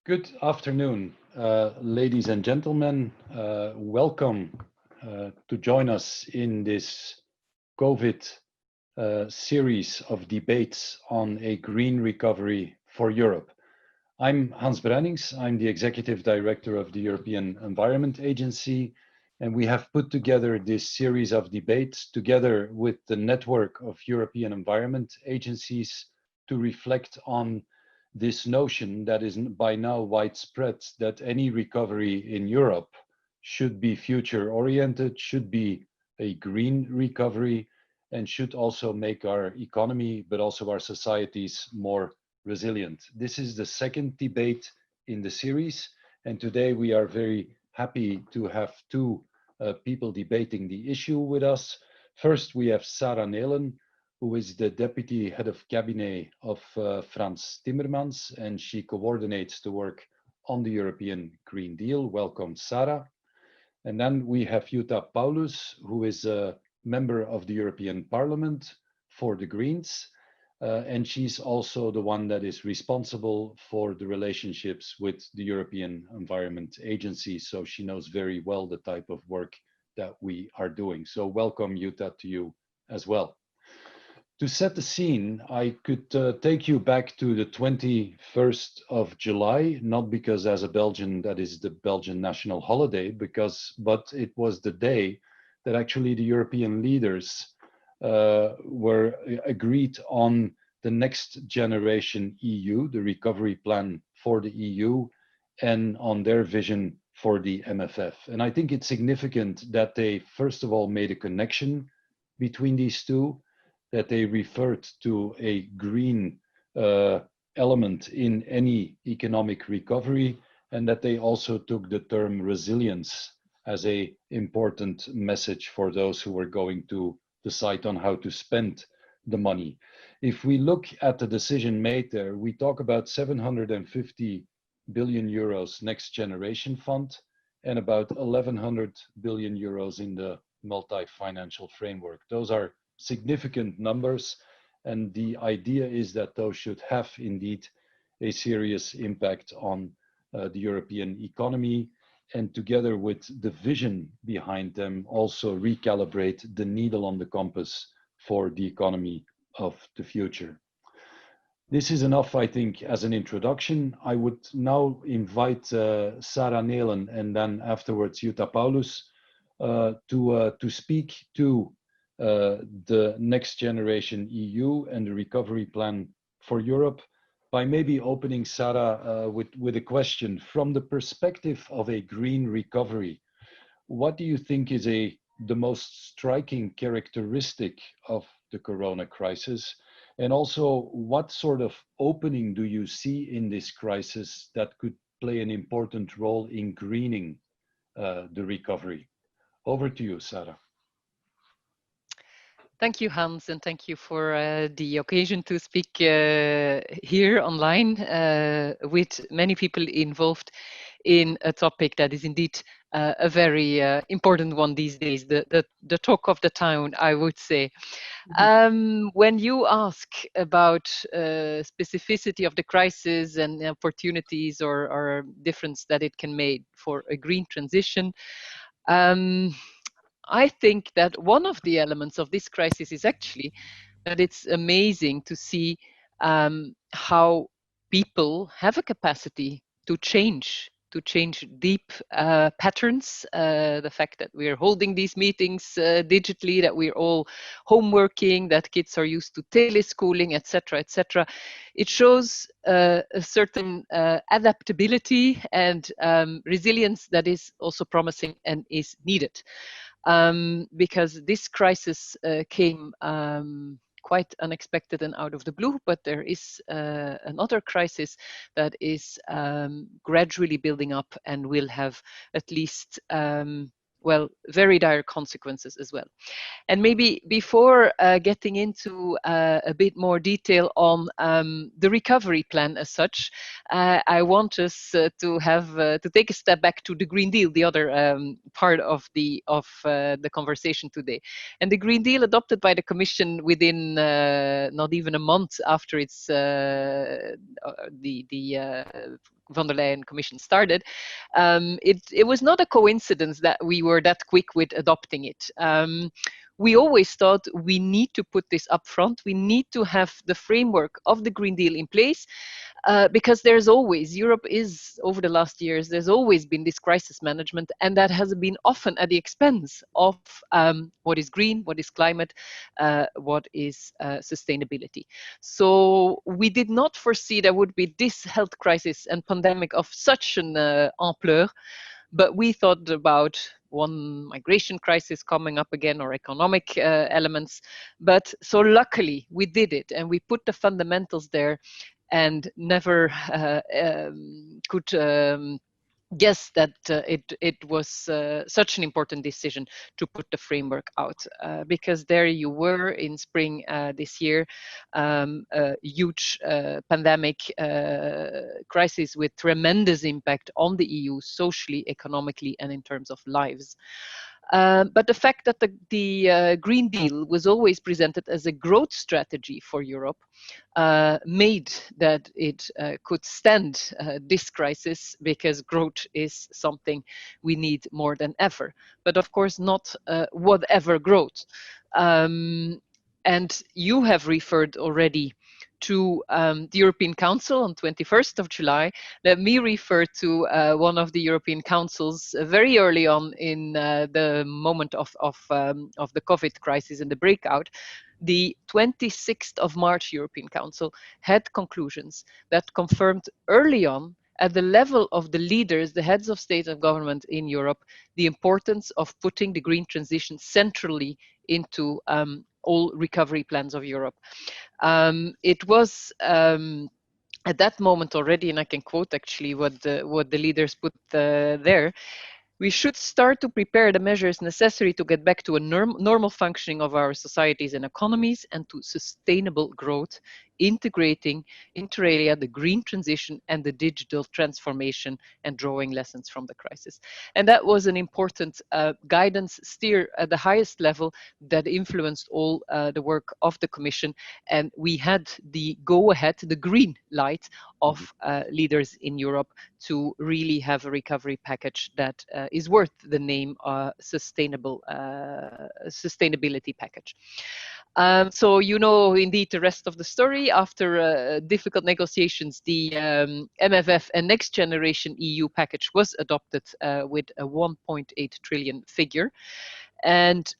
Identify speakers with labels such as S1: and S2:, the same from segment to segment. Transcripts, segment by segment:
S1: Good afternoon, ladies and gentlemen. Welcome to join us in this COVID series of debates on a green recovery for Europe. I'm Hans Bruinings. I'm the Executive Director of the European Environment Agency, and we have put together this series of debates together with the network of European environment agencies to reflect on this notion that is by now widespread that any recovery in Europe should be future oriented, should be a green recovery, and should also make our economy, but also our societies more resilient. This is the second debate in the series, and today we are very happy to have two people debating the issue with us. First, we have Sarah Nelen, who is the Deputy Head of Cabinet of Frans Timmermans, and she coordinates the work on the European Green Deal. Welcome, Sarah. And then we have Jutta Paulus, who is a member of the European Parliament for the Greens, and she's also the one that is responsible for the relationships with the European Environment Agency, so she knows very well the type of work that we are doing. So welcome, Jutta, to you as well. To set the scene, I could take you back to the 21st of July, not because as a Belgian that is the Belgian national holiday, but it was the day that actually the European leaders were agreed on the next generation EU, the recovery plan for the EU, and on their vision for the MFF. And I think it's significant that they, first of all, made a connection between these two, that they referred to a green element in any economic recovery, and that they also took the term resilience as an important message for those who were going to decide on how to spend the money. If we look at the decision made there, we talk about 750 billion euros next generation fund and about 1100 billion euros in the multi-financial framework. Those are significant numbers, and the idea is that those should have indeed a serious impact on the European economy, and together with the vision behind them also recalibrate the needle on the compass for the economy of the future. This is enough, I think, as an introduction. I would now invite Sarah Nelen and then afterwards Jutta Paulus to speak to the next generation EU and the recovery plan for Europe, by maybe opening, Sarah, with a question. From the perspective of a green recovery, what do you think is the most striking characteristic of the Corona crisis? And also, what sort of opening do you see in this crisis that could play an important role in greening the recovery? Over to you, Sarah.
S2: Thank you, Hans, and thank you for the occasion to speak here online with many people involved in a topic that is indeed a very important one these days, the talk of the town, I would say. When you ask about specificity of the crisis and opportunities or difference that it can make for a green transition, I think that one of the elements of this crisis is actually that it's amazing to see how people have a capacity to change deep patterns. The fact that we're holding these meetings digitally, that we're all homeworking, that kids are used to teleschooling, etc., etc. It shows a certain adaptability and resilience that is also promising and is needed. Because this crisis came quite unexpected and out of the blue, but there is another crisis that is gradually building up and will have at least well, very dire consequences as well. And maybe before getting into a bit more detail on the recovery plan as such, I want us to take a step back to the Green Deal, the other part of the conversation today. And the Green Deal, adopted by the Commission within not even a month after its von der Leyen Commission started, it was not a coincidence that we were that quick with adopting it. We always thought we need to put this up front. We need to have the framework of the Green Deal in place, because there's always, Europe is, over the last years, there's always been this crisis management, and that has been often at the expense of what is green, what is climate, what is sustainability. So we did not foresee there would be this health crisis and pandemic of such an ampleur, but we thought about one migration crisis coming up again, or economic elements. But so luckily we did it, and we put the fundamentals there, and never could guess that it was such an important decision to put the framework out, because there you were in spring this year, a huge pandemic crisis with tremendous impact on the EU socially, economically, and in terms of lives. But the fact that the Green Deal was always presented as a growth strategy for Europe made that it could stand this crisis, because growth is something we need more than ever. But of course, not whatever growth. And you have referred already to the European Council on 21st of July. Let me refer to one of the European Councils very early on in the moment of the COVID crisis and the breakout. The 26th of March European Council had conclusions that confirmed early on, at the level of the leaders, the heads of state and government in Europe, the importance of putting the green transition centrally into all recovery plans of Europe. It was at that moment already, and I can quote actually what the leaders put there. We should start to prepare the measures necessary to get back to a normal functioning of our societies and economies, and to sustainable growth, integrating inter alia the green transition and the digital transformation, and drawing lessons from the crisis. And that was an important guidance steer at the highest level that influenced all the work of the Commission. And we had the go-ahead, the green light of leaders in Europe to really have a recovery package that is worth the name sustainability package. So you know indeed the rest of the story. After difficult negotiations, the MFF and Next Generation EU package was adopted with a 1.8 trillion figure. And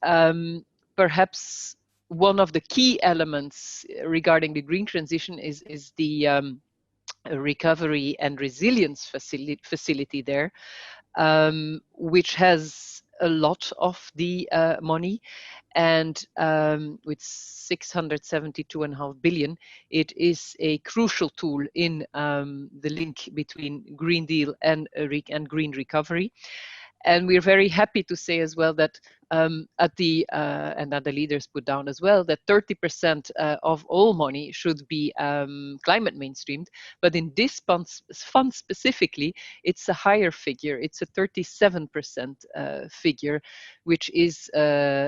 S2: perhaps one of the key elements regarding the green transition is the recovery and resilience facility there, which has a lot of the money. And with 672.5 billion, it is a crucial tool in the link between Green Deal and green recovery. And we're very happy to say as well that and that the leaders put down as well, that 30% of all money should be climate mainstreamed. But in this fund specifically, it's a higher figure. It's a 37% figure, which is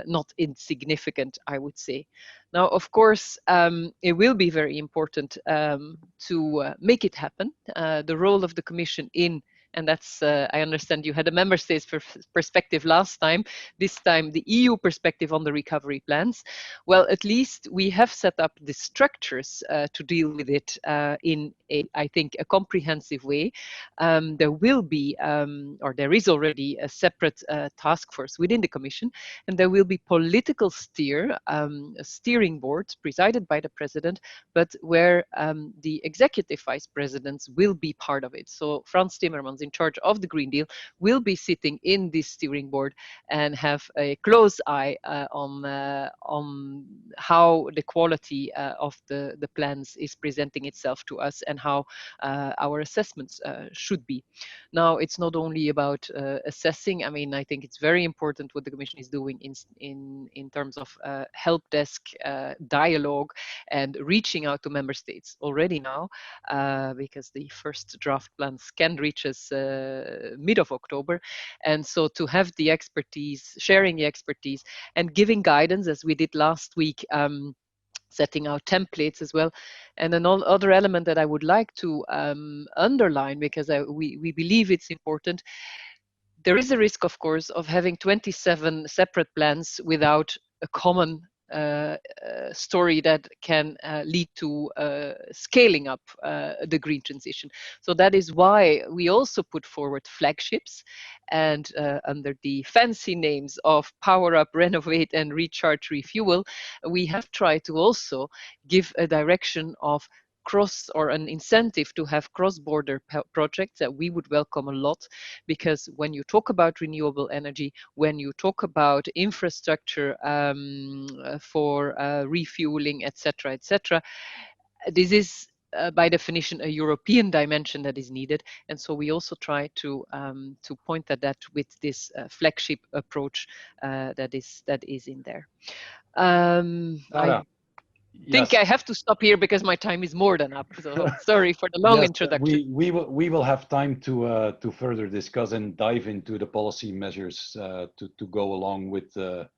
S2: not insignificant, I would say. Now, of course, it will be very important to make it happen. The role of the Commission and that's, I understand you had a member states perspective last time, this time the EU perspective on the recovery plans. Well, at least we have set up the structures to deal with it in I think, a comprehensive way. There will be, or there is already a separate task force within the Commission, and there will be political a steering board presided by the President, but where the executive vice presidents will be part of it. So Frans Timmermans, in charge of the Green Deal, will be sitting in this steering board and have a close eye on how the quality of the plans is presenting itself to us, and how our assessments should be. Now, it's not only about assessing. I mean, I think it's very important what the Commission is doing in terms of help desk dialogue and reaching out to member states already now, because the first draft plans can reach us mid of October. And so to have the expertise, sharing the expertise and giving guidance, as we did last week, setting out templates as well. And another element that I would like to underline, because we believe it's important, there is a risk, of course, of having 27 separate plans without a common story that can lead to scaling up the green transition. So that is why we also put forward flagships, and under the fancy names of Power Up, Renovate, and Recharge, Refuel, we have tried to also give a direction of or an incentive to have cross-border projects that we would welcome a lot, because when you talk about renewable energy, when you talk about infrastructure for refueling, etc., etc., this is by definition a European dimension that is needed, and so we also try to point at that with this flagship approach that is in there.
S1: Sarah,
S2: I think
S1: yes.
S2: I have to stop here because my time is more than up. So sorry for the long
S1: Yes,
S2: introduction.
S1: we will have time to further discuss and dive into the policy measures to go along with the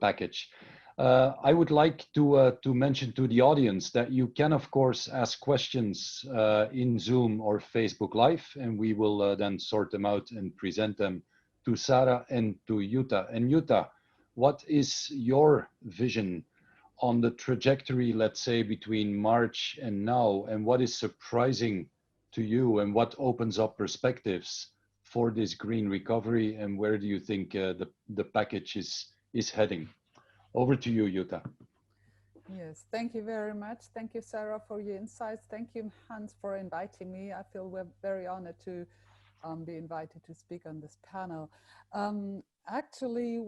S1: package. I would like to mention to the audience that you can of course ask questions in Zoom or Facebook Live, and we will then sort them out and present them to Sarah and to Jutta. And Jutta, what is your vision on the trajectory, let's say, between March and now, and what is surprising to you, and what opens up perspectives for this green recovery, and where do you think the package is heading? Over to you, Jutta.
S3: Yes, thank you very much. Thank you, Sarah, for your insights. Thank you, Hans, for inviting me. I feel we're very honored to be invited to speak on this panel. Actually,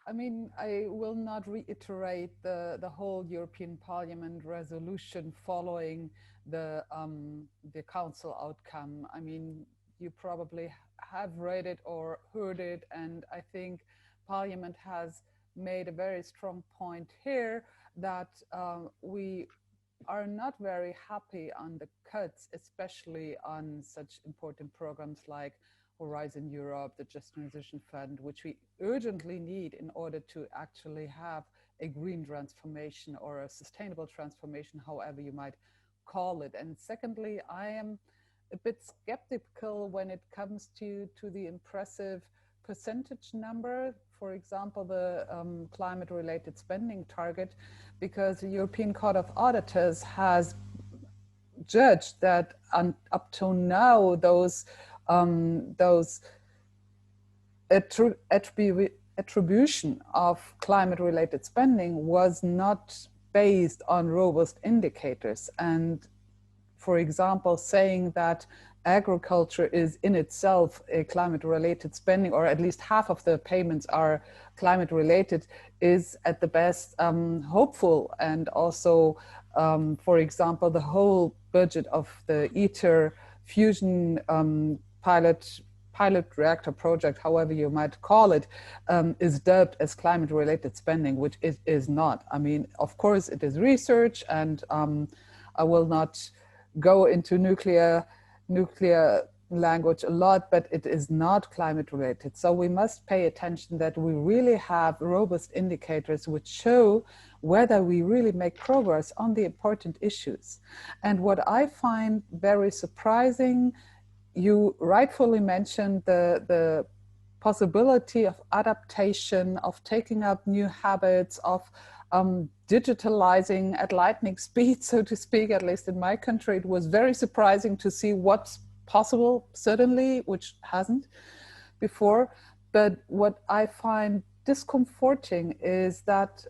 S3: I mean, I will not reiterate the whole European Parliament resolution following the Council outcome. I mean, you probably have read it or heard it, and I think Parliament has made a very strong point here that we are not very happy on the cuts, especially on such important programs like Horizon Europe, the Just Transition Fund, which we urgently need in order to actually have a green transformation or a sustainable transformation, however you might call it. And secondly, I am a bit skeptical when it comes to the impressive percentage number, for example, the climate-related spending target, because the European Court of Auditors has judged that up to now those attribution of climate-related spending was not based on robust indicators. And for example, saying that agriculture is in itself a climate-related spending, or at least half of the payments are climate-related, is at the best hopeful. And also, for example, the whole budget of the ITER fusion pilot reactor project, however you might call it, is dubbed as climate-related spending, which it is not. I mean, of course, it is research, and I will not go into nuclear language a lot, but it is not climate related. So we must pay attention that we really have robust indicators which show whether we really make progress on the important issues. And what I find very surprising, you rightfully mentioned the possibility of adaptation, of taking up new habits, of digitalizing at lightning speed, so to speak. At least in my country, it was very surprising to see what's possible, certainly, which hasn't before. But what I find discomforting is that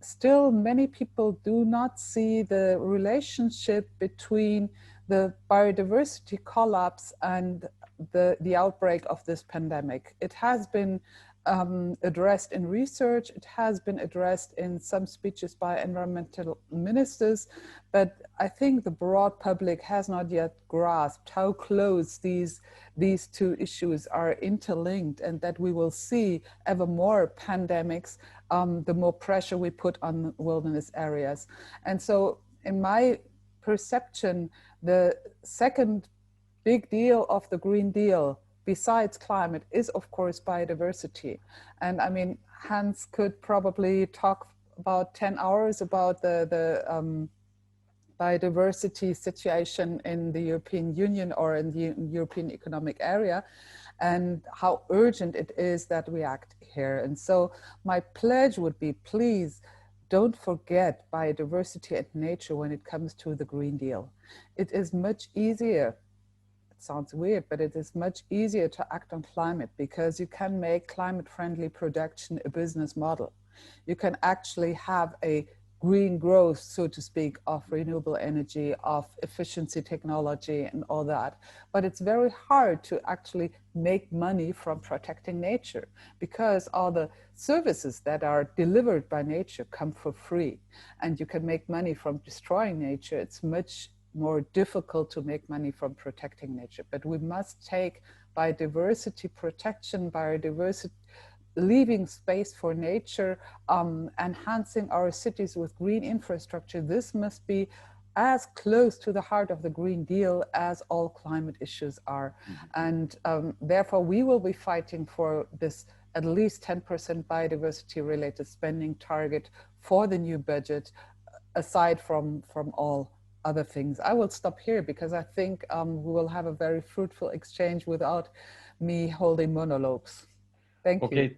S3: still many people do not see the relationship between the biodiversity collapse and the outbreak of this pandemic. It has been addressed in research, it has been addressed in some speeches by environmental ministers, but I think the broad public has not yet grasped how close these two issues are interlinked, and that we will see ever more pandemics the more pressure we put on wilderness areas. And so in my perception, the second big deal of the Green Deal, besides climate, is of course biodiversity. And I mean, Hans could probably talk about 10 hours about the biodiversity situation in the European Union or in the European Economic Area, and how urgent it is that we act here. And so my pledge would be, please don't forget biodiversity and nature when it comes to the Green Deal. It is much easier, it sounds weird, but it is much easier to act on climate because you can make climate-friendly production a business model. You can actually have a green growth, so to speak, of renewable energy, of efficiency technology and all that. But it's very hard to actually make money from protecting nature because all the services that are delivered by nature come for free. And you can make money from destroying nature. It's much more difficult to make money from protecting nature. But we must take biodiversity protection, biodiversity, leaving space for nature, enhancing our cities with green infrastructure. This must be as close to the heart of the Green Deal as all climate issues are. And therefore, we will be fighting for this at least 10% biodiversity related spending target for the new budget, aside from all other things. I will stop here because I think we will have a very fruitful exchange without me holding monologues. Thank you.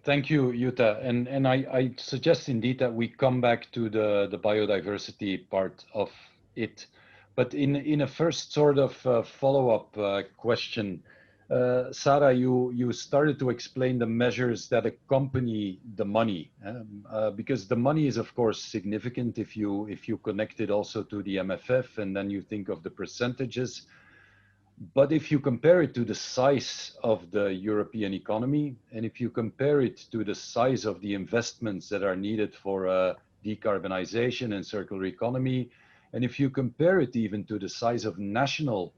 S1: Thank you, Jutta. And I suggest indeed that we come back to the biodiversity part of it. But in a first sort of follow-up question, Sarah, you started to explain the measures that accompany the money, because the money is of course significant if you connect it also to the MFF and then you think of the percentages. But if you compare it to the size of the European economy, and if you compare it to the size of the investments that are needed for decarbonization and circular economy, and if you compare it even to the size of national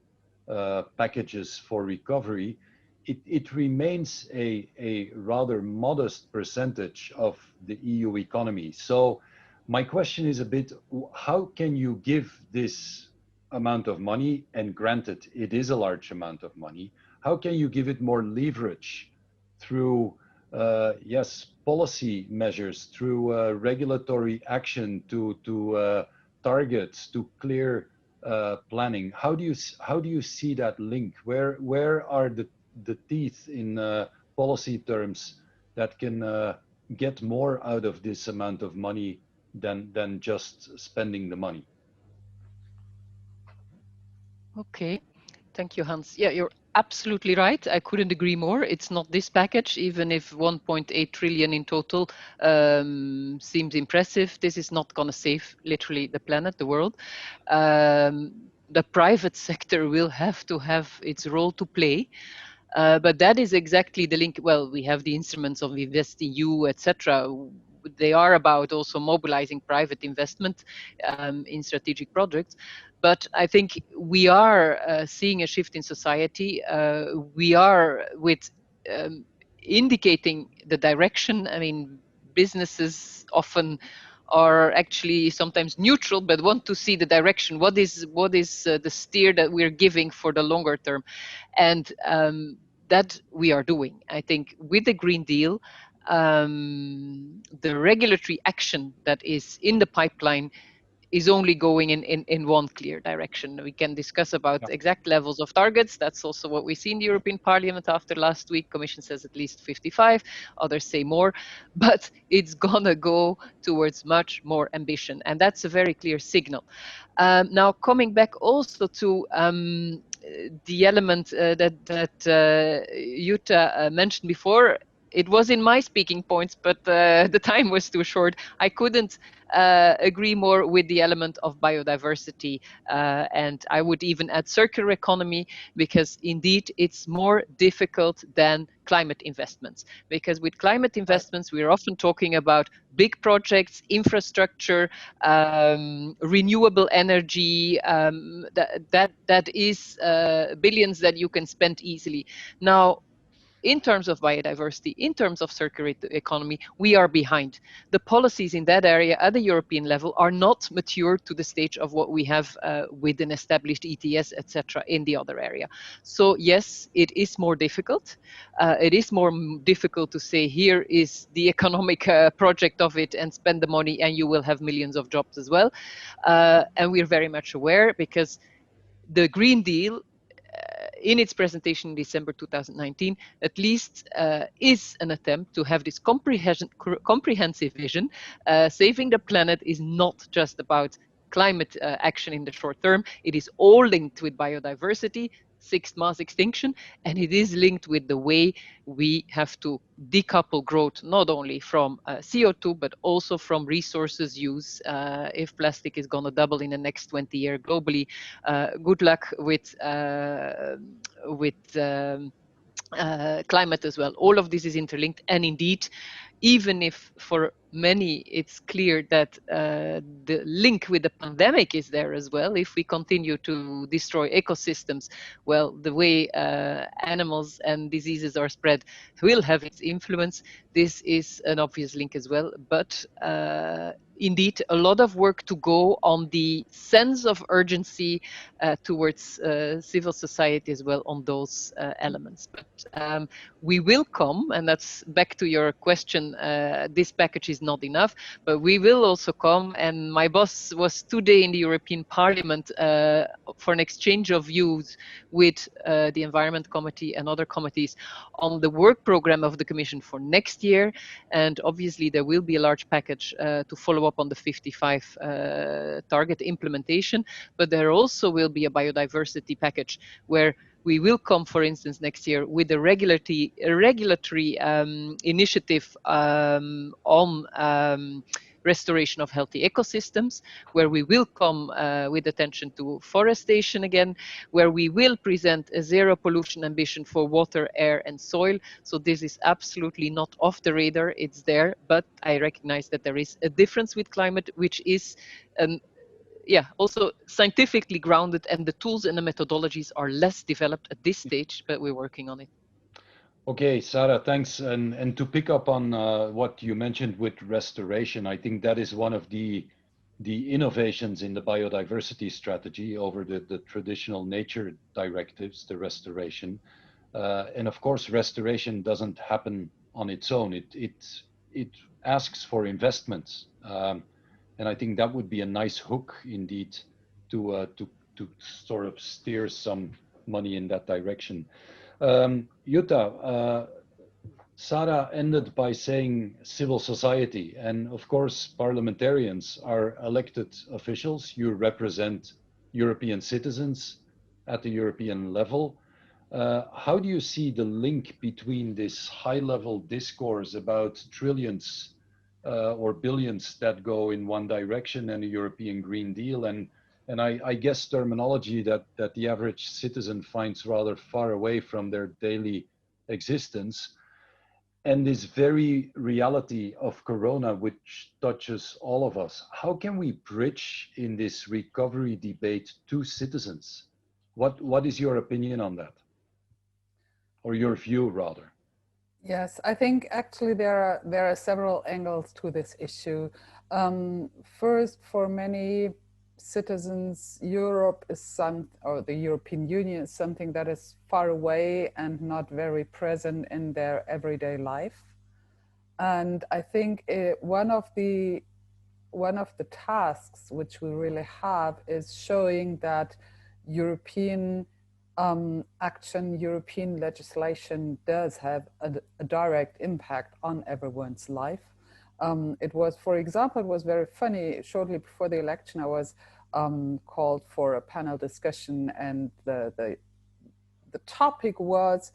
S1: packages for recovery, it remains a rather modest percentage of the EU economy. So my question is a bit, how can you give this amount of money, and granted it is a large amount of money, how can you give it more leverage through yes, policy measures, through regulatory action, to targets, to clear planning? How do you see that link? Where are the teeth in policy terms that can get more out of this amount of money than just spending the money?
S2: Okay, thank you, Hans. Yeah, you're absolutely right. I couldn't agree more. It's not this package, even if 1.8 trillion in total seems impressive. This is not going to save literally the planet, the world. The private sector will have to have its role to play. But that is exactly the link. Well, we have the instruments of InvestEU, etc. They are about also mobilizing private investment in strategic projects. But I think we are seeing a shift in society. We are with indicating the direction. I mean, businesses often are actually sometimes neutral, but want to see the direction. What is the steer that we're giving for the longer term? And that we are doing. I think with the Green Deal, the regulatory action that is in the pipeline is only going in one clear direction. We can discuss about exact levels of targets. That's also what we see in the European Parliament after last week. Commission says at least 55, others say more, but it's gonna go towards much more ambition. And that's a very clear signal. Now, coming back also to the element that Jutta mentioned before, it was in my speaking points, but the time was too short. I couldn't agree more with the element of biodiversity, and I would even add circular economy, because indeed it's more difficult than climate investments. Because with climate investments, we're often talking about big projects, infrastructure, renewable energy, that is billions that you can spend easily. Now, in terms of biodiversity, in terms of circular economy, we are behind. The policies in that area at the European level are not mature to the stage of what we have with an established ETS, etc., in the other area. So yes, it is more difficult. It is more difficult to say, here is the economic project of it, and spend the money and you will have millions of jobs as well. And we're very much aware, because the Green Deal, in its presentation in December 2019, at least is an attempt to have this comprehensive vision. Saving the planet is not just about climate action in the short term. It is all linked with biodiversity, sixth mass extinction, and it is linked with the way we have to decouple growth, not only from CO2, but also from resources use. If plastic is going to double in the next 20 years globally, good luck with climate as well. All of this is interlinked, and indeed, even if for many it's clear that the link with the pandemic is there as well, if we continue to destroy ecosystems, well, the way animals and diseases are spread will have its influence. This is an obvious link as well, but indeed a lot of work to go on the sense of urgency towards civil society as well on those elements. But we will come, and that's back to your question, this package is not enough, but we will also come, and my boss was today in the European Parliament for an exchange of views with the Environment Committee and other committees on the work program of the Commission for next year. And obviously there will be a large package to follow up on the 55 target implementation, but there also will be a biodiversity package where we will come, for instance, next year with a regulatory initiative on restoration of healthy ecosystems, where we will come with attention to forestation again, where we will present a zero pollution ambition for water, air and soil. So this is absolutely not off the radar, it's there, but I recognize that there is a difference with climate, which is also scientifically grounded, and the tools and the methodologies are less developed at this stage, but we're working on it.
S1: Okay, Sarah, thanks. And to pick up on what you mentioned with restoration, I think that is one of the innovations in the biodiversity strategy over the traditional nature directives, the restoration. And of course, restoration doesn't happen on its own. It asks for investments. And I think that would be a nice hook indeed to sort of steer some money in that direction. Jutta, Sarah ended by saying civil society, and of course parliamentarians are elected officials. You represent European citizens at the European level. How do you see the link between this high-level discourse about trillions or billions that go in one direction and a European Green Deal, and I guess terminology that the average citizen finds rather far away from their daily existence, and this very reality of Corona, which touches all of us? How can we bridge in this recovery debate to citizens? What is your opinion on that? Or your view, rather?
S3: Yes, I think actually there are several angles to this issue. First, for many citizens, Europe is or the European Union is something that is far away and not very present in their everyday life. And I think one of the tasks which we really have is showing that European action, European legislation does have a direct impact on everyone's life. It was, for example, it was very funny, shortly before the election, I was called for a panel discussion, and the topic was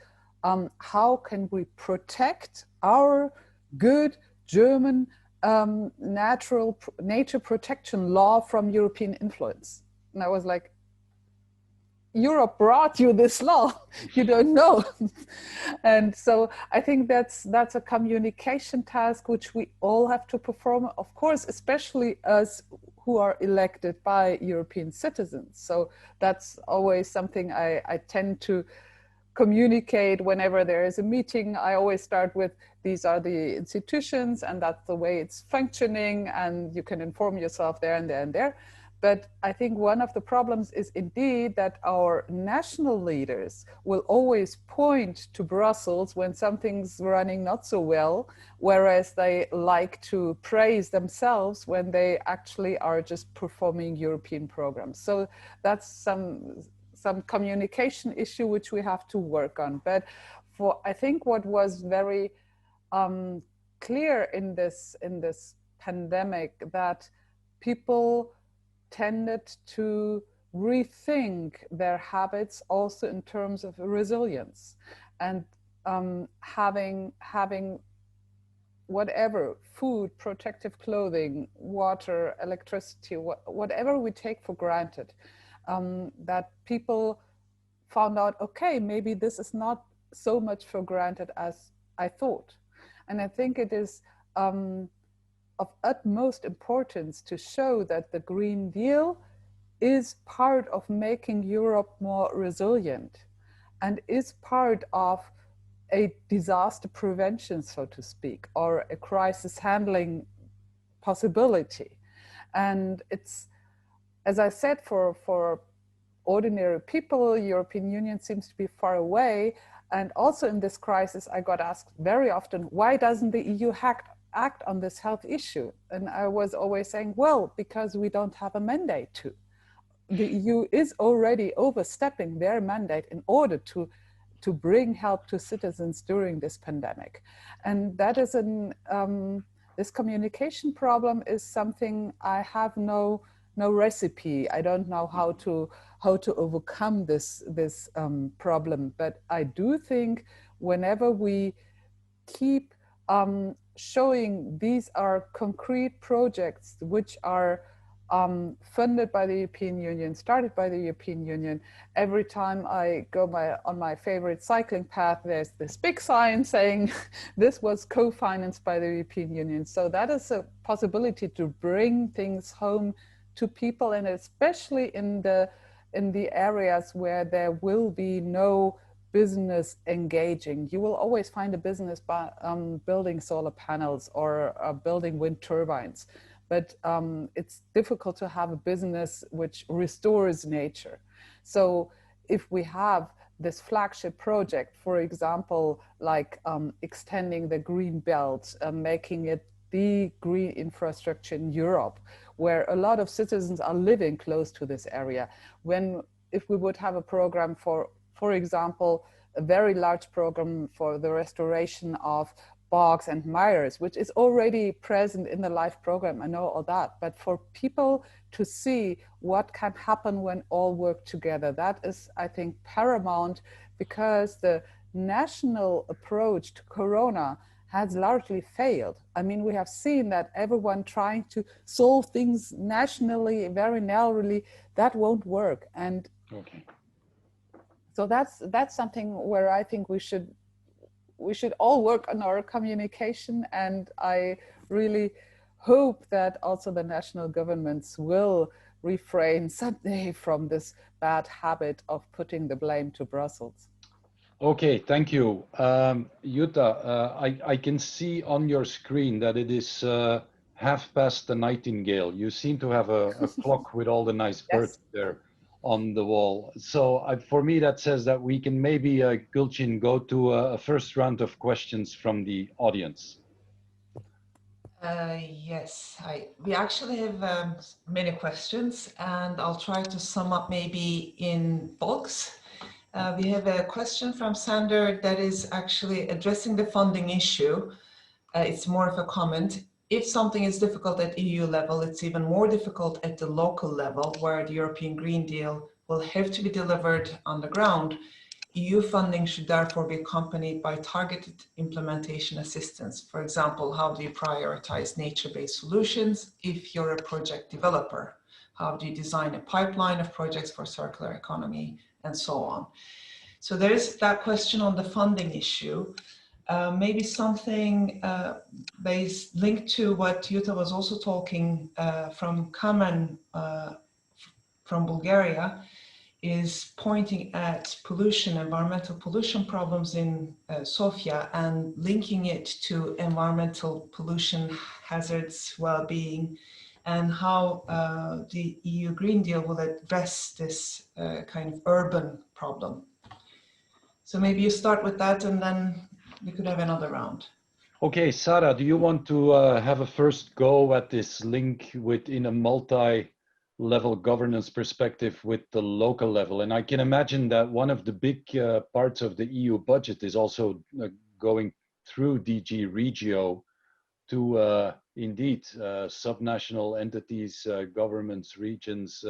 S3: how can we protect our good German nature protection law from European influence. And I was like, Europe brought you this law, you don't know. And so I think that's a communication task which we all have to perform, of course, especially us who are elected by European citizens. So that's always something I tend to communicate whenever there is a meeting. I always start with, these are the institutions and that's the way it's functioning, and you can inform yourself there and there and there. But I think one of the problems is indeed that our national leaders will always point to Brussels when something's running not so well, whereas they like to praise themselves when they actually are just performing European programs. So that's some communication issue which we have to work on. But I think what was very clear in this pandemic, that people tended to rethink their habits also in terms of resilience, and having whatever, food, protective clothing, water, electricity, whatever we take for granted, that people found out, okay, maybe this is not so much for granted as I thought. And I think it is of utmost importance to show that the Green Deal is part of making Europe more resilient and is part of a disaster prevention, so to speak, or a crisis handling possibility. And it's, as I said, for ordinary people, European Union seems to be far away. And also in this crisis, I got asked very often, why doesn't the EU act on this health issue? And I was always saying, well, because we don't have a mandate to. The EU is already overstepping their mandate in order to bring help to citizens during this pandemic. And that is this communication problem is something I have no recipe. I don't know how to overcome this problem. But I do think whenever we keep showing these are concrete projects which are funded by the European Union, started by the European Union. Every time I go on my favorite cycling path, there's this big sign saying this was co-financed by the European Union. So that is a possibility to bring things home to people, and especially in the areas where there will be no business engaging. You will always find a business by building solar panels or building wind turbines. But it's difficult to have a business which restores nature. So if we have this flagship project, for example, like extending the green belt, making it the green infrastructure in Europe, where a lot of citizens are living close to this area. If we would have a program for example, a very large program for the restoration of bogs and mires, which is already present in the LIFE program, I know all that, but for people to see what can happen when all work together, that is, I think, paramount, because the national approach to Corona has largely failed. I mean, we have seen that everyone trying to solve things nationally, very narrowly, that won't work. And okay. So that's something where I think we should all work on our communication, and I really hope that also the national governments will refrain someday from this bad habit of putting the blame to Brussels.
S1: Okay, thank you. Jutta, I can see on your screen that it is nightingale. You seem to have a clock with all the nice birds there on the wall. So for me, that says that we can maybe, Gulcin, go to a first round of questions from the audience.
S4: Yes, we actually have many questions, and I'll try to sum up maybe in bulks. We have a question from Sander that is actually addressing the funding issue. It's more of a comment. If something is difficult at EU level, it's even more difficult at the local level, where the European Green Deal will have to be delivered on the ground. EU funding should therefore be accompanied by targeted implementation assistance. For example, how do you prioritize nature-based solutions if you're a project developer? How do you design a pipeline of projects for circular economy, and so on? So there's that question on the funding issue. Maybe something linked to what Jutta was also talking from Kamen from Bulgaria, is pointing at pollution, environmental pollution problems in Sofia and linking it to environmental pollution hazards, well-being, and how the EU Green Deal will address this kind of urban problem. So maybe you start with that and then we could have another round.
S1: Okay, Sarah, do you want to have a first go at this link within a multi-level governance perspective with the local level? And I can imagine that one of the big parts of the EU budget is also going through DG Regio to indeed subnational entities, governments, regions,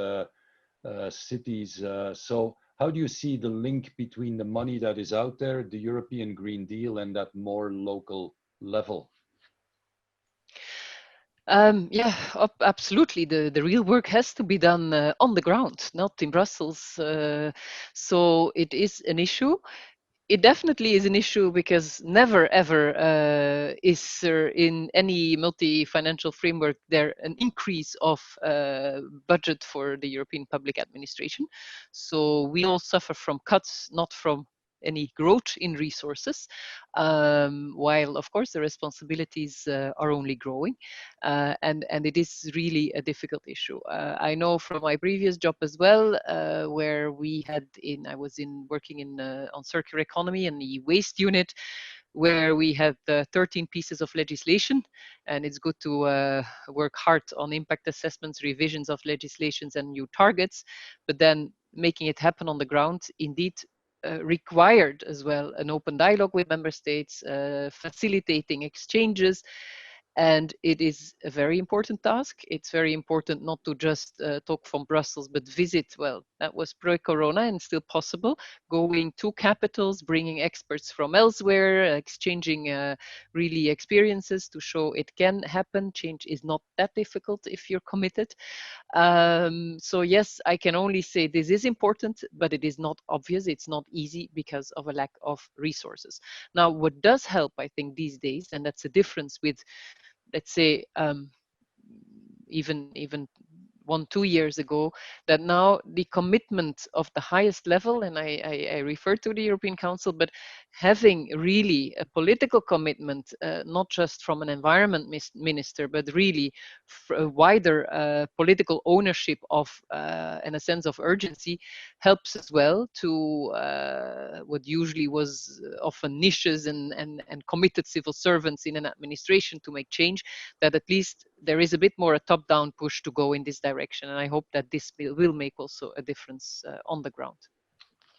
S1: cities. So how do you see the link between the money that is out there, the European Green Deal, and that more local level?
S2: Yeah, absolutely. The real work has to be done on the ground, not in Brussels. So it is an issue. It definitely is an issue because never ever is there in any multi-financial framework there an increase of budget for the European public administration. So we all suffer from cuts, not from any growth in resources, while of course the responsibilities are only growing, and it is really a difficult issue. I know from my previous job as well, where I was working on circular economy and the waste unit, where we had 13 pieces of legislation, and it's good to work hard on impact assessments, revisions of legislations and new targets, but then making it happen on the ground indeed required as well an open dialogue with member states, facilitating exchanges. And it is a very important task. It's very important not to just talk from Brussels, but visit, well, that was pre-corona and still possible, going to capitals, bringing experts from elsewhere, exchanging really experiences to show it can happen. Change is not that difficult if you're committed. So yes, I can only say this is important, but it is not obvious. It's not easy because of a lack of resources. Now, what does help, I think, these days, and that's a difference with, let's say, even 1-2 years ago, that now the commitment of the highest level, and I refer to the European Council, but having really a political commitment, not just from an environment minister, but really a wider political ownership of and a sense of urgency, helps as well to what usually was often niches and committed civil servants in an administration to make change, that at least there is a bit more a top-down push to go in this direction. And I hope that this will make also a difference on the ground.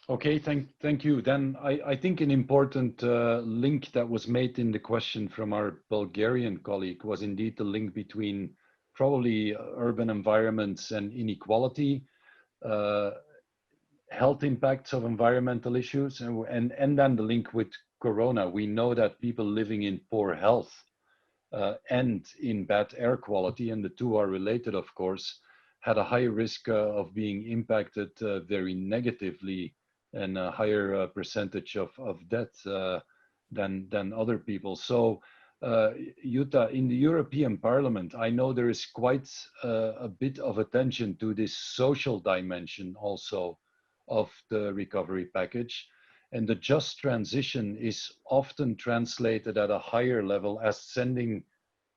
S1: Okay, thank you. Then I think an important link that was made in the question from our Bulgarian colleague was indeed the link between probably urban environments and inequality, health impacts of environmental issues, and then the link with Corona. We know that people living in poor health and in bad air quality, and the two are related, of course, had a high risk of being impacted very negatively, and a higher percentage of death than other people. So, Jutta, in the European Parliament, I know there is quite a bit of attention to this social dimension also of the recovery package. And the just transition is often translated at a higher level as sending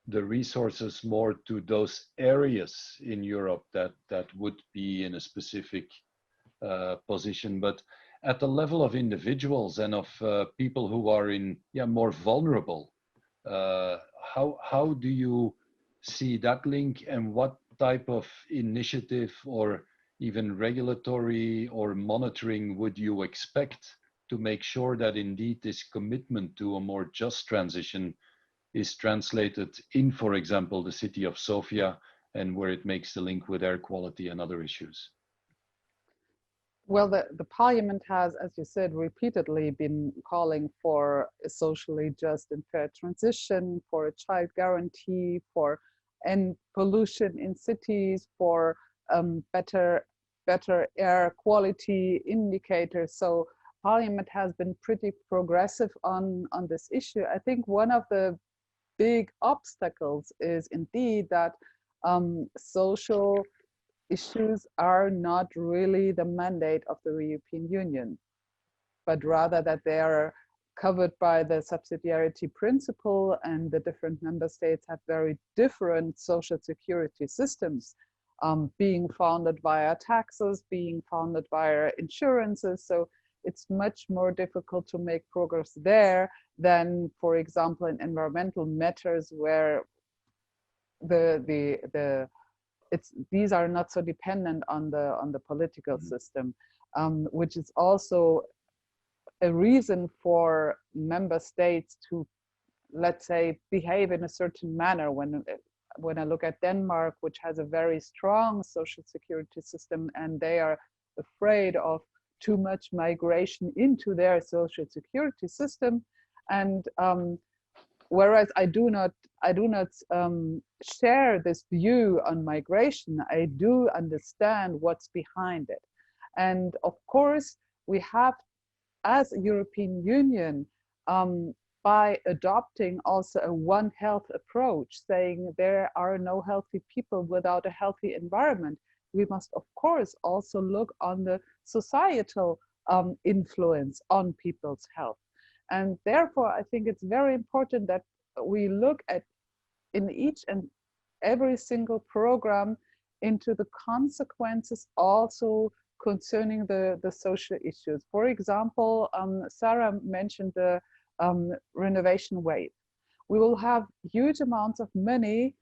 S1: the resources more to those areas in Europe that would be in a specific position. But at the level of individuals and of people who are in more vulnerable, how do you see that link, and what type of initiative or even regulatory or monitoring would you expect to make sure that indeed this commitment to a more just transition is translated in, for example, the city of Sofia, and where it makes the link with air quality and other issues?
S3: Well, the Parliament has, as you said, repeatedly been calling for a socially just and fair transition, for a child guarantee, for end pollution in cities, for better air quality indicators. So Parliament has been pretty progressive on this issue. I think one of the big obstacles is indeed that social issues are not really the mandate of the European Union, but rather that they are covered by the subsidiarity principle, and the different member states have very different social security systems, being founded via taxes, being founded via insurances. So it's much more difficult to make progress there than, for example, in environmental matters, where these are not so dependent on the political system, which is also a reason for member states to, let's say, behave in a certain manner. When I look at Denmark, which has a very strong social security system, and they are afraid of too much migration into their social security system, and whereas I do not share this view on migration, I do understand what's behind it. And of course, we have, as a European Union, by adopting also a One Health approach, saying there are no healthy people without a healthy environment, we must of course also look on the societal influence on people's health. And therefore, I think it's very important that we look at, in each and every single program, into the consequences also concerning the social issues. For example, Sarah mentioned the renovation wave. We will have huge amounts of money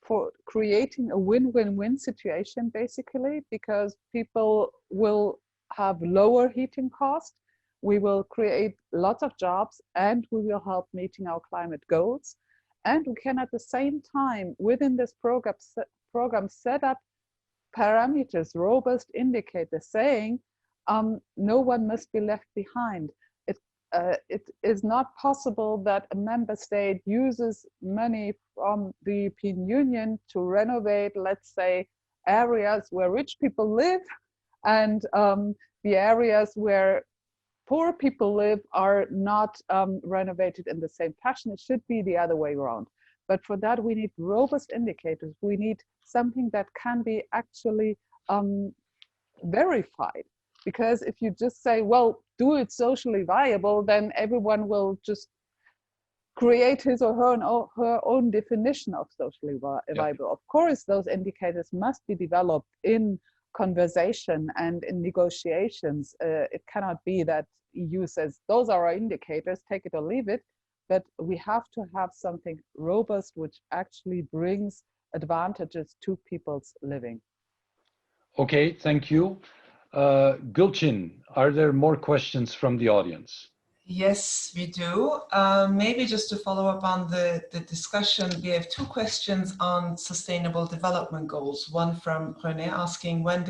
S3: for creating a win-win-win situation, basically, because people will have lower heating costs, we will create lots of jobs, and we will help meeting our climate goals. And we can at the same time, within this program set up parameters, robust indicators, saying no one must be left behind. It is not possible that a member state uses money from the European Union to renovate, let's say, areas where rich people live, and the areas where poor people live are not renovated in the same fashion. It should be the other way around. But for that, we need robust indicators. We need something that can be actually verified. Because if you just say, well, do it socially viable, then everyone will just create his or her own definition of socially viable. Yeah. Of course, those indicators must be developed in conversation and in negotiations. It cannot be that EU says, those are our indicators, take it or leave it. But we have to have something robust which actually brings advantages to people's living.
S1: Okay, thank you. Gulçin, are there more questions from the audience?
S4: Yes, we do. Maybe just to follow up on the discussion, we have two questions on sustainable development goals. One from René asking when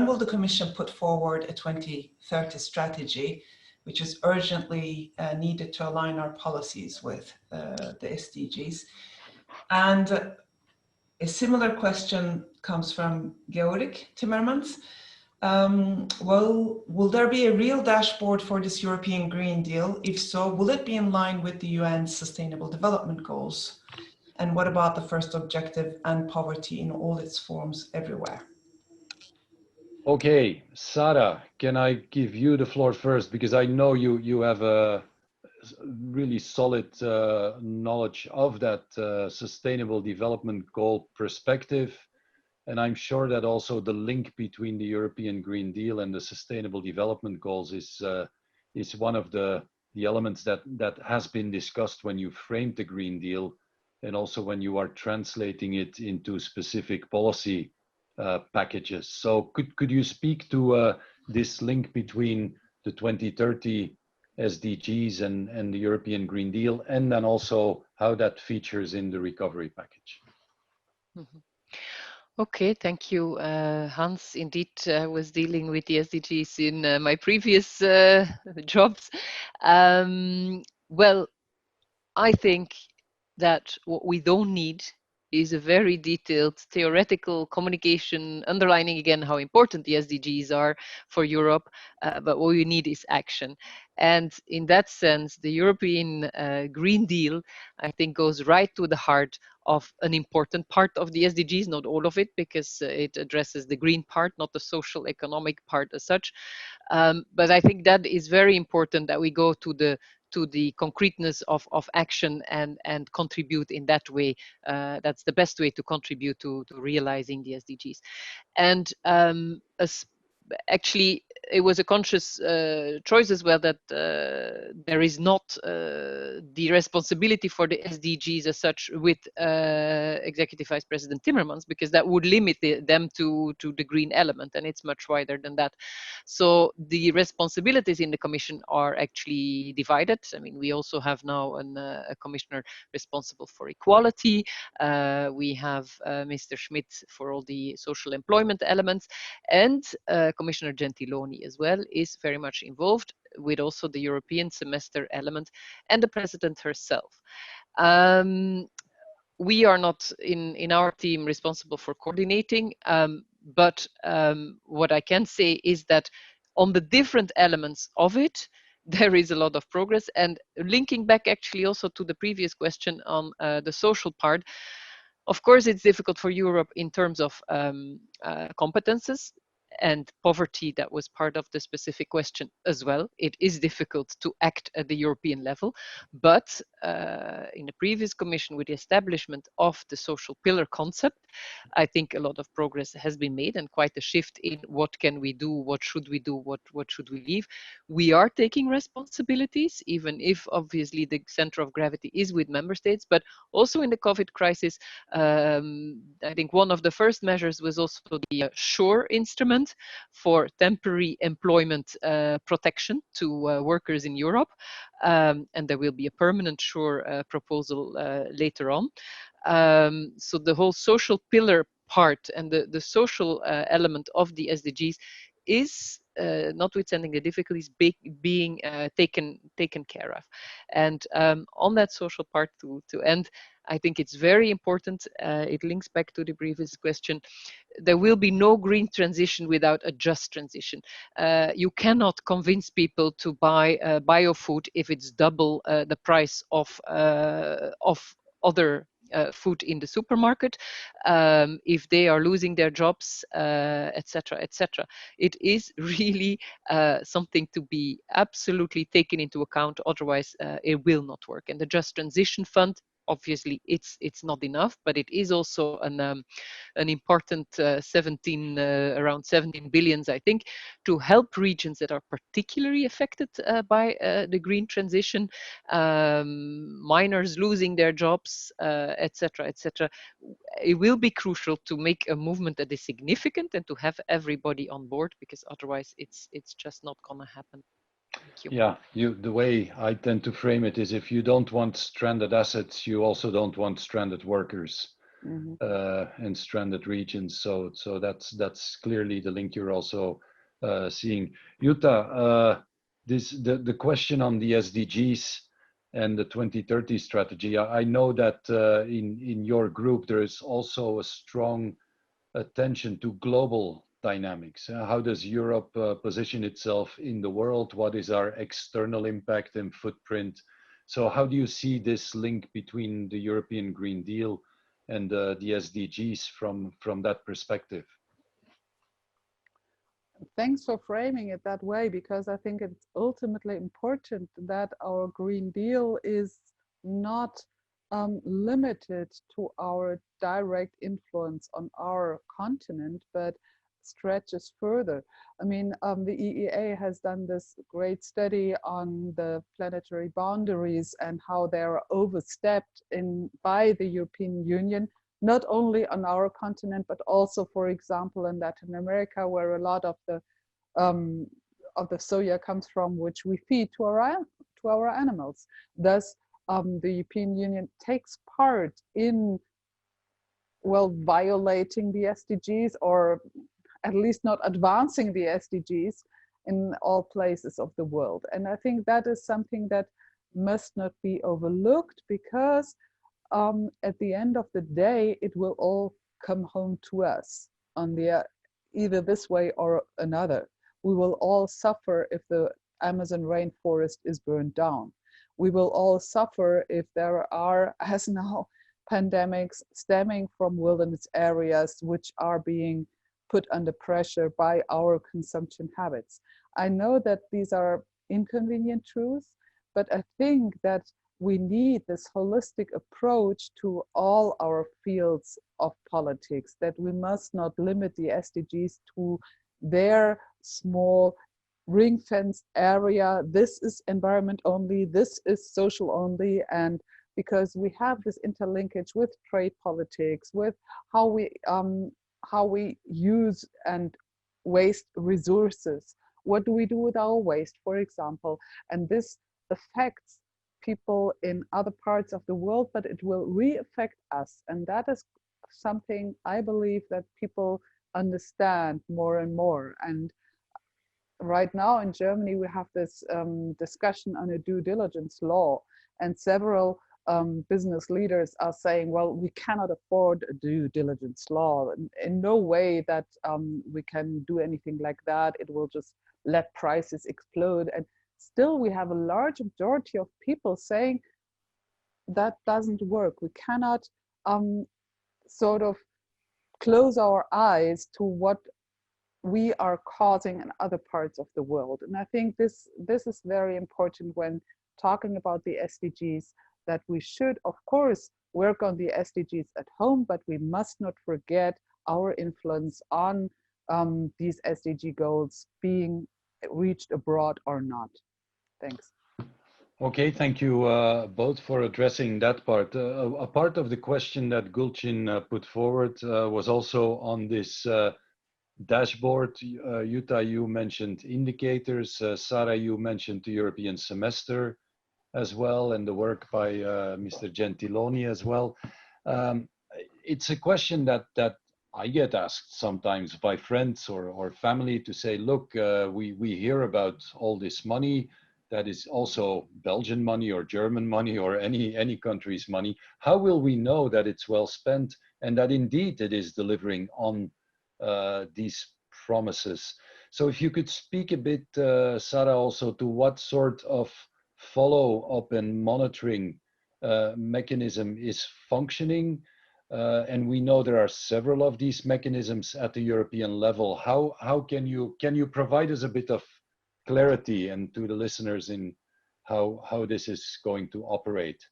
S4: will the Commission put forward a 2030 strategy, which is urgently needed to align our policies with the SDGs. And a similar question comes from Georg Timmermans. Well, will there be a real dashboard for this European Green Deal? If so, will it be in line with the UN's Sustainable Development Goals? And what about the first objective and poverty in all its forms everywhere?
S1: Okay, Sarah, can I give you the floor first? Because I know you have a really solid knowledge of that Sustainable Development Goal perspective. And I'm sure that also the link between the European Green Deal and the Sustainable Development Goals is one of the elements that has been discussed when you framed the Green Deal, and also when you are translating it into specific policy packages. So could you speak to this link between the 2030 SDGs and the European Green Deal, and then also how that features in the recovery package?
S2: Mm-hmm. Okay, thank you, Hans. Indeed, I was dealing with the SDGs in my previous jobs. Well, I think that what we don't need is a very detailed theoretical communication, underlining again how important the SDGs are for Europe, but what we need is action. And in that sense, the European Green Deal, I think, goes right to the heart of an important part of the SDGs, not all of it, because it addresses the green part, not the social economic part as such. But I think that is very important that we go to the concreteness of action and contribute in that way. That's the best way to contribute to realizing the SDGs. And actually, it was a conscious choice as well that there is not the responsibility for the SDGs as such with Executive Vice President Timmermans, because that would limit them to the green element, and it's much wider than that. So the responsibilities in the Commission are actually divided. I mean, we also have now a commissioner responsible for equality. We have Mr. Schmidt for all the social employment elements, and Commissioner Gentiloni as well is very much involved with also the European semester element, and the President herself. We are not in our team responsible for coordinating, but what I can say is that on the different elements of it, there is a lot of progress. And linking back actually also to the previous question on the social part, of course, it's difficult for Europe in terms of competences, and poverty, that was part of the specific question as well. It is difficult to act at the European level, but in the previous Commission, with the establishment of the social pillar concept, I think a lot of progress has been made, and quite a shift in what can we do, what should we do, what should we leave. We are taking responsibilities, even if obviously the center of gravity is with member states, but also in the COVID crisis, I think one of the first measures was also the SURE instrument for temporary employment protection to workers in Europe. And there will be a permanent SURE proposal later on. So the whole social pillar part and the social element of the SDGs is, notwithstanding the difficulties, being taken care of. And on that social part, to end, I think it's very important. It links back to the previous question. There will be no green transition without a just transition. You cannot convince people to buy biofood if it's double the price of other food in the supermarket, if they are losing their jobs, etc., etc. It is really something to be absolutely taken into account. Otherwise, it will not work. And the Just Transition Fund, obviously, it's not enough, but it is also an important around 17 billions, I think, to help regions that are particularly affected by the green transition, miners losing their jobs, etc., etc. It will be crucial to make a movement that is significant and to have everybody on board, because otherwise it's just not going to happen.
S1: Yeah, the way I tend to frame it is, if you don't want stranded assets, you also don't want stranded workers. And stranded regions. So that's clearly the link you're also seeing. Jutta, the question on the SDGs and the 2030 strategy. I know that in your group there is also a strong attention to global dynamics. How does Europe position itself in the world? What is our external impact and footprint? So how do you see this link between the European Green Deal and the SDGs from that perspective?
S3: Thanks for framing it that way, because I think it's ultimately important that our Green Deal is not limited to our direct influence on our continent, but stretches further. I mean, the EEA has done this great study on the planetary boundaries and how they are overstepped by the European Union, not only on our continent, but also, for example, in Latin America, where a lot of the soya comes from, which we feed to our animals. Thus, the European Union takes part in, well, violating the SDGs, or at least not advancing the SDGs in all places of the world. And I think that is something that must not be overlooked, because at the end of the day, it will all come home to us on the either this way or another. We will all suffer if the Amazon rainforest is burned down. We will all suffer if there are, as now, pandemics stemming from wilderness areas which are being put under pressure by our consumption habits. I know that these are inconvenient truths, but I think that we need this holistic approach to all our fields of politics, that we must not limit the SDGs to their small ring-fenced area. This is environment only, this is social only, and because we have this interlinkage with trade politics, with how we use and waste resources. What do we do with our waste, for example? And this affects people in other parts of the world, but it will re-affect us. And that is something I believe that people understand more and more. And right now in Germany, we have this discussion on a due diligence law, and several business leaders are saying, well, we cannot afford a due diligence law. In no way that we can do anything like that. It will just let prices explode. And still we have a large majority of people saying that doesn't work. We cannot sort of close our eyes to what we are causing in other parts of the world. And I think this is very important when talking about the SDGs, that we should, of course, work on the SDGs at home, but we must not forget our influence on these SDG goals being reached abroad or not. Thanks.
S1: Okay, thank you both for addressing that part. A part of the question that Gulcin put forward was also on this dashboard. Jutta, you mentioned indicators. Sarah, you mentioned the European semester as well, and the work by Mr. Gentiloni as well. It's a question that I get asked sometimes by friends or family to say, look, we hear about all this money that is also Belgian money or German money or any country's money. How will we know that it's well spent and that indeed it is delivering on these promises? So if you could speak a bit, Sarah, also to what sort of follow-up and monitoring mechanism is functioning. And we know there are several of these mechanisms at the European level. How can you provide us a bit of clarity and to the listeners in how this is going to operate?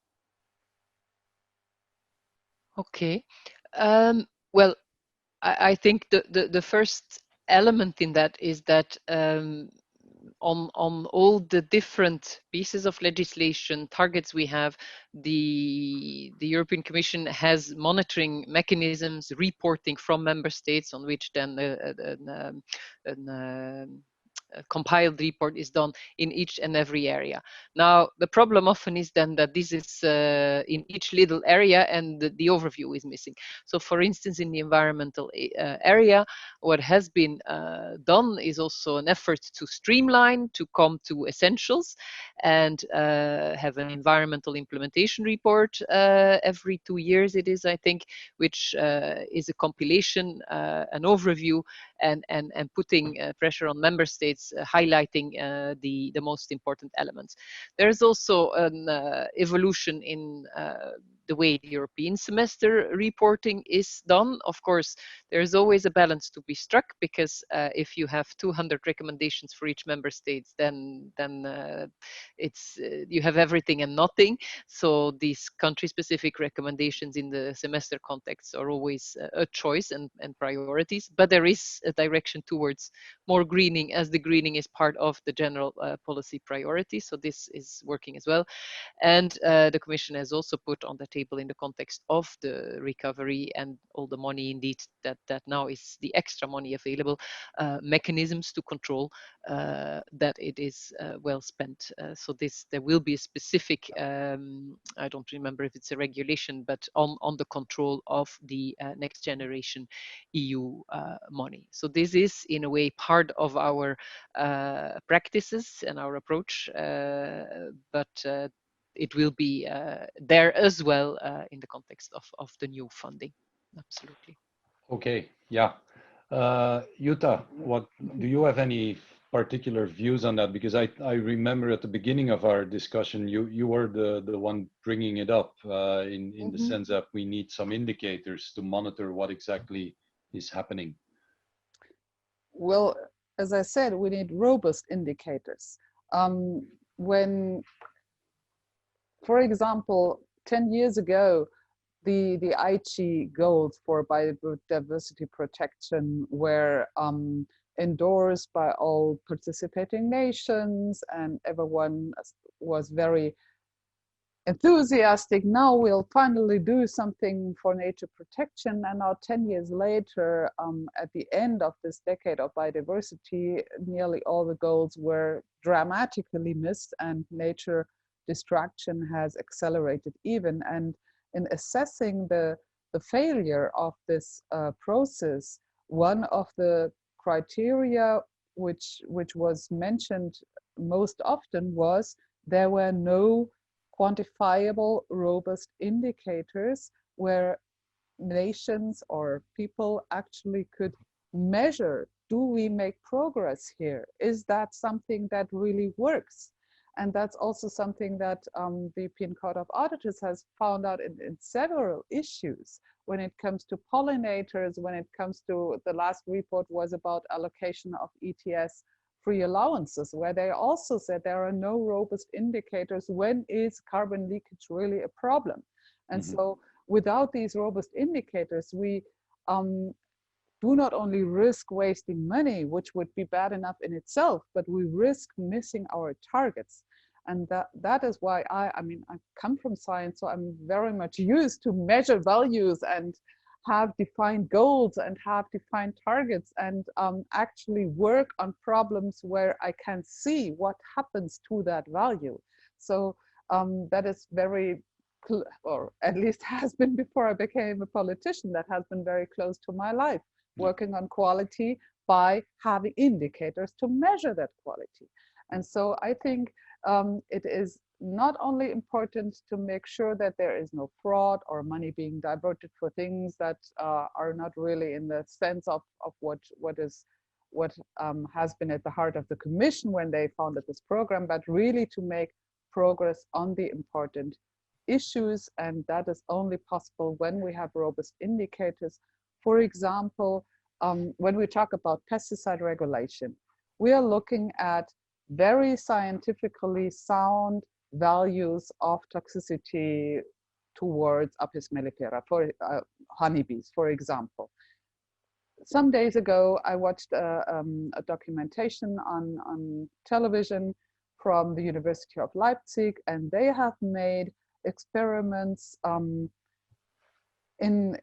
S2: Okay. Well, I think the first element in that is that on all the different pieces of legislation, targets we have, the European Commission has monitoring mechanisms, reporting from member states, on which then a compiled report is done in each and every area. Now, the problem often is then that this is in each little area and the overview is missing. So for instance, in the environmental area, what has been done is also an effort to streamline, to come to essentials, and have an environmental implementation report every 2 years, it is, I think, which is a compilation, an overview, and putting pressure on member states, highlighting the most important elements. There's also an evolution in the way the European semester reporting is done. Of course, there's always a balance to be struck, because if you have 200 recommendations for each member state, then it's you have everything and nothing. So these country-specific recommendations in the semester context are always a choice and priorities. But there is a direction towards more greening, as the greening is part of the general policy priority. So this is working as well. And the Commission has also put on the table, in the context of the recovery and all the money indeed that now is the extra money available, mechanisms to control that it is well spent. So there will be a specific, I don't remember if it's a regulation, but on the control of the next generation EU money. So this is in a way part of our practices and our approach, but it will be there as well in the context of the new funding. Absolutely.
S1: Okay, yeah. Jutta, what do you have any particular views on that? Because I remember at the beginning of our discussion, you were the one bringing it up in the sense that we need some indicators to monitor what exactly is happening.
S3: Well, as I said, we need robust indicators. When, for example, 10 years ago, the Aichi goals for biodiversity protection were endorsed by all participating nations, and everyone was very enthusiastic. Now we'll finally do something for nature protection. And now 10 years later, at the end of this decade of biodiversity, nearly all the goals were dramatically missed, and nature destruction has accelerated even. And in assessing the failure of this process, one of the criteria which was mentioned most often was there were no quantifiable, robust indicators where nations or people actually could measure, do we make progress here? Is that something that really works? And that's also something that the European Court of Auditors has found out in several issues. When it comes to pollinators, when it comes to, the last report was about allocation of ETS free allowances, where they also said there are no robust indicators. When is carbon leakage really a problem? And so without these robust indicators, we do not only risk wasting money, which would be bad enough in itself, but we risk missing our targets. And that is why I mean, I come from science, so I'm very much used to measure values and have defined goals and have defined targets, and actually work on problems where I can see what happens to that value. So that is very, or at least has been before I became a politician, that has been very close to my life, working on quality by having indicators to measure that quality. And so I think it is not only important to make sure that there is no fraud or money being diverted for things that are not really in the sense of what has been at the heart of the Commission when they founded this program, but really to make progress on the important issues. And that is only possible when we have robust indicators. For example, when we talk about pesticide regulation, we are looking at very scientifically sound values of toxicity towards Apis mellifera, for honeybees, for example. Some days ago, I watched a documentation on television from the University of Leipzig, and they have made experiments in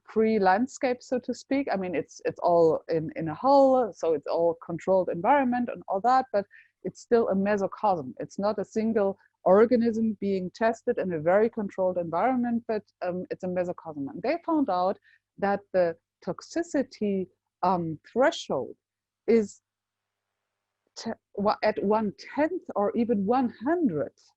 S3: free landscape, so to speak. I mean, it's all in a hull, so it's all controlled environment and all that, but it's still a mesocosm. It's not a single organism being tested in a very controlled environment, but it's a mesocosm. And they found out that the toxicity threshold is at 1/10 or even 100th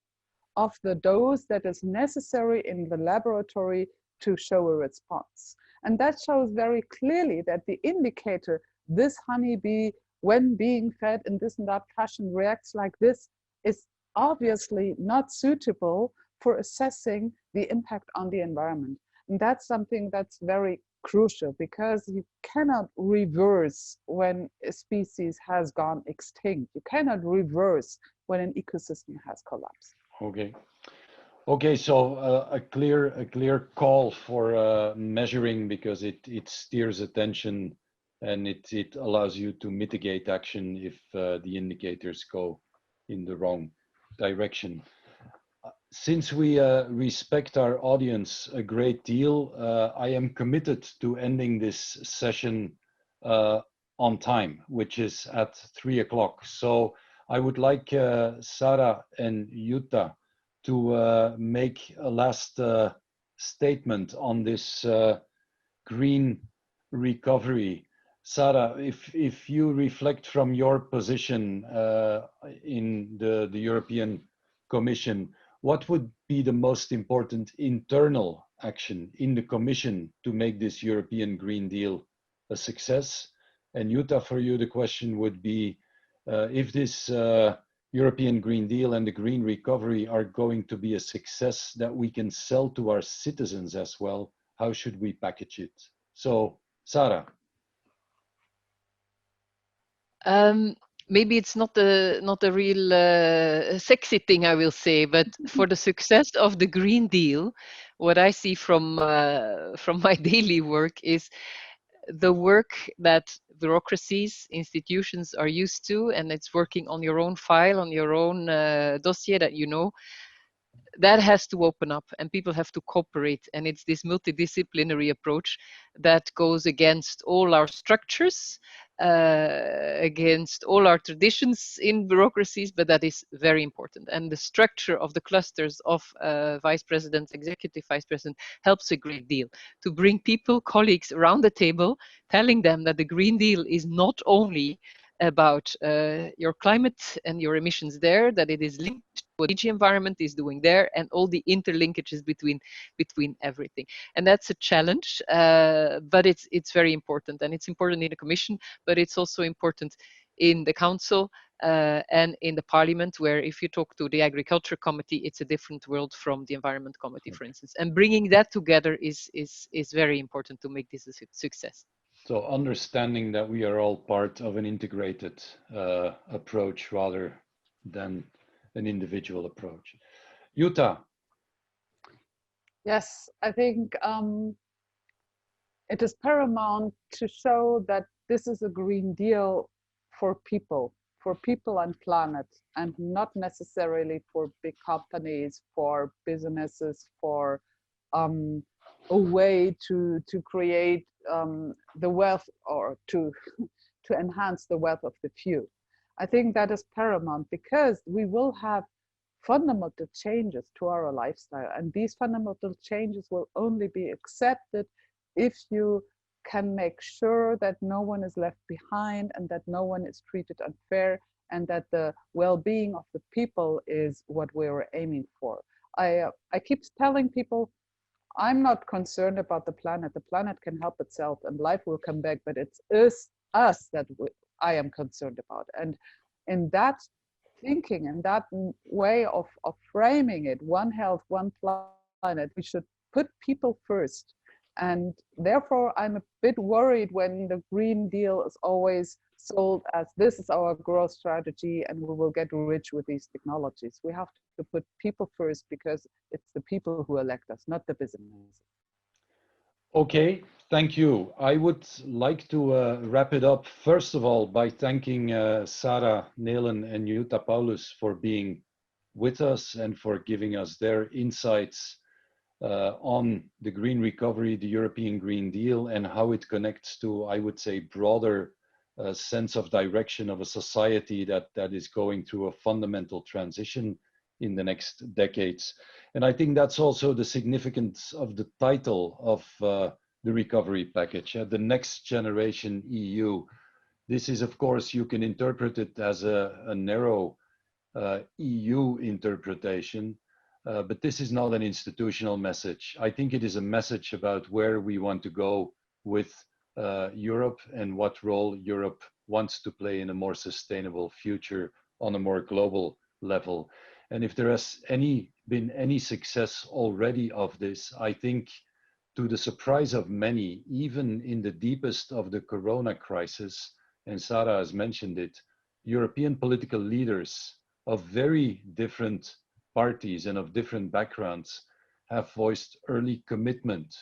S3: of the dose that is necessary in the laboratory to show a response. And that shows very clearly that the indicator, this honeybee, when being fed in this and that fashion, reacts like this, is obviously not suitable for assessing the impact on the environment. And that's something that's very crucial, because you cannot reverse when a species has gone extinct. You cannot reverse when an ecosystem has collapsed.
S1: Okay. Okay, so a clear call for measuring, because it steers attention and it allows you to mitigate action if the indicators go in the wrong direction. Since we respect our audience a great deal, I am committed to ending this session on time, which is at 3 o'clock. So I would like Sarah and Jutta to make a last statement on this green recovery. Sarah, if you reflect from your position in the European Commission, what would be the most important internal action in the Commission to make this European Green Deal a success? And Jutta, for you, the question would be, if this European Green Deal and the Green Recovery are going to be a success that we can sell to our citizens as well, how should we package it? So, Sarah.
S2: Maybe it's not a real sexy thing, I will say, but for the success of the Green Deal, what I see from my daily work is the work that bureaucracies, institutions are used to, and it's working on your own file, on your own dossier that you know, that has to open up and people have to cooperate. And it's this multidisciplinary approach that goes against all our structures, against all our traditions in bureaucracies, but that is very important. And the structure of the clusters of vice president, executive vice president helps a great deal to bring people, colleagues around the table, telling them that the Green Deal is not only about your climate and your emissions there, that it is linked to what each environment is doing there and all the interlinkages between everything. And that's a challenge, but it's very important, and it's important in the Commission, but it's also important in the Council and in the Parliament, where if you talk to the Agriculture Committee, it's a different world from the Environment Committee, for instance. And bringing that together is very important to make this a success.
S1: So understanding that we are all part of an integrated approach rather than an individual approach. Jutta.
S3: Yes, I think it is paramount to show that this is a Green Deal for people and planet, and not necessarily for big companies, for businesses, for a way to create the wealth, or to enhance the wealth of the few. I think that is paramount, because we will have fundamental changes to our lifestyle, and these fundamental changes will only be accepted if you can make sure that no one is left behind, and that no one is treated unfair, and that the well-being of the people is what we're aiming for. I keep telling people, I'm not concerned about the planet. The planet can help itself and life will come back, but it's us that I am concerned about. And in that thinking and that way of framing it, one health, one planet, we should put people first. And therefore, I'm a bit worried when the Green Deal is always sold as this is our growth strategy and we will get rich with these technologies. We have to put people first, because it's the people who elect us, not the business.
S1: Okay, thank you. I would like to wrap it up, first of all, by thanking Sarah Nelen and Jutta Paulus for being with us and for giving us their insights on the green recovery, the European Green Deal, and how it connects to, I would say, broader sense of direction of a society that is going through a fundamental transition in the next decades. And I think that's also the significance of the title of the recovery package, the Next Generation EU. This is, of course, you can interpret it as a narrow EU interpretation, but this is not an institutional message. I think it is a message about where we want to go with Europe and what role Europe wants to play in a more sustainable future on a more global level. And if there has been any success already of this, I think to the surprise of many, even in the deepest of the Corona crisis, and Sarah has mentioned it, European political leaders of very different parties and of different backgrounds have voiced early commitment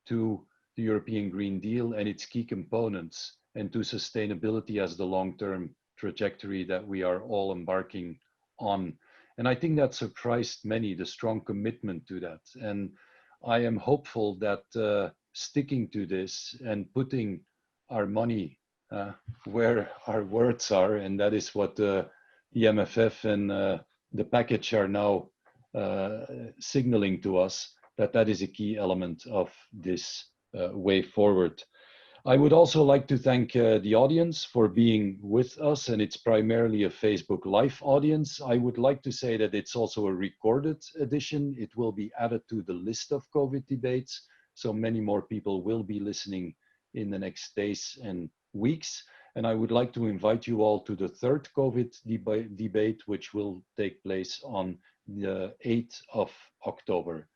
S1: to the European Green Deal and its key components, and to sustainability as the long-term trajectory that we are all embarking on. And I think that surprised many, the strong commitment to that. And I am hopeful that sticking to this and putting our money where our words are, and that is what the MFF and the package are now signaling to us, that is a key element of this way forward. I would also like to thank the audience for being with us, and it's primarily a Facebook Live audience. I would like to say that it's also a recorded edition. It will be added to the list of COVID debates, so many more people will be listening in the next days and weeks. And I would like to invite you all to the third COVID debate, which will take place on the 8th of October.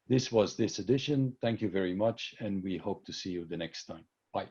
S1: This was this edition. Thank you very much, and we hope to see you the next time. Bye.